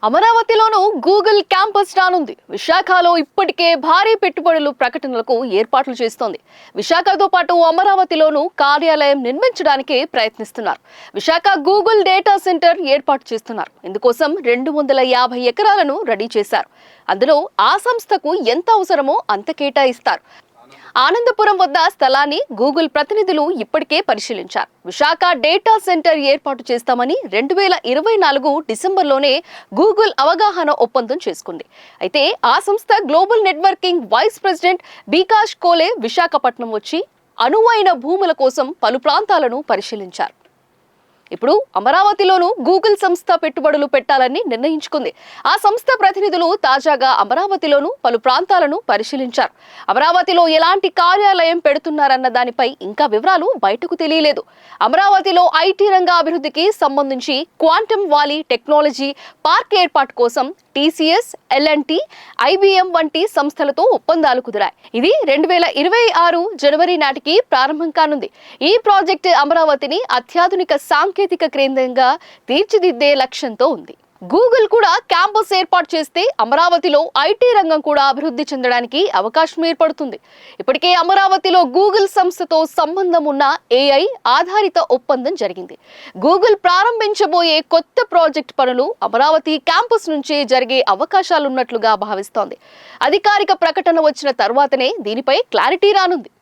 అమరావతిలోనూ Google campus రానుంది. విశాఖలో ఇప్పటికే భారీ పెట్టుబడులు ప్రకటనలకు ఏర్పాట్లు చేస్తోంది. విశాఖతో పాటు అమరావతిలోనూ కార్యాలయం నిర్మించడానికి ప్రయత్నిస్తున్నారు. విశాఖ గూగుల్ డేటా సెంటర్ ఏర్పాటు చేస్తున్నారు. ఇందుకోసం 250 ఎకరాలను రెడీ చేశారు. అందులో ఆ సంస్థకు ఎంత అవసరమో అంత కేటాయిస్తారు. ఆనందపురం వద్ద స్థలాన్ని గూగుల్ ప్రతినిధులు ఇప్పటికే పరిశీలించారు. విశాఖ డేటా సెంటర్ ఏర్పాటు చేస్తామని 2024 డిసెంబర్లోనే గూగుల్ అవగాహన ఒప్పందం చేసుకుంది. అయితే ఆ సంస్థ global networking vice president Bikash Kole Visakhapatnam వచ్చి అనువైన భూముల కోసం పలు ప్రాంతాలను పరిశీలించారు. ఇప్పుడు అమరావతిలోనూ గూగుల్ సంస్థ పెట్టుబడులు పెట్టాలని నిర్ణయించుకుంది. ఆ సంస్థ ప్రతినిధులు తాజాగా అమరావతిలోనూ పలు ప్రాంతాలను పరిశీలించారు. అమరావతిలో ఎలాంటి కార్యాలయం పెడుతున్నారన్న దానిపై ఇంకా వివరాలు బయటకు తెలియలేదు. అమరావతిలో ఐటీ రంగ అభివృద్ధికి సంబంధించి క్వాంటమ్ వాలీ టెక్నాలజీ పార్క్ ఏర్పాటు కోసం టీసీఎస్, ఎల్ఎన్టీ, ఐబీఎం వంటి సంస్థలతో ఒప్పందాలు కుదిరాయి. ఇది 2026 జనవరి నాటికి ప్రారంభం కానుంది. ఈ ప్రాజెక్టు అమరావతిని అత్యాధునిక సాంకేతిక కేంద్రంగా తీర్చిదిద్దే లక్ష్యంతో ఉంది. గూగుల్ కూడా క్యాంపస్ ఏర్పాటు చేస్తే అమరావతిలో ఐటీ రంగం కూడా అభివృద్ధి చెందడానికి అవకాశం ఏర్పడుతుంది. ఇప్పటికే అమరావతిలో గూగుల్ సంస్థతో సంబంధం ఉన్న ఏఐ ఆధారిత ఒప్పందం జరిగింది. గూగుల్ ప్రారంభించబోయే కొత్త ప్రాజెక్ట్ పనులు అమరావతి క్యాంపస్ నుంచే జరిగే అవకాశాలున్నట్లుగా భావిస్తోంది. అధికారిక ప్రకటన వచ్చిన తర్వాతనే దీనిపై క్లారిటీ రానుంది.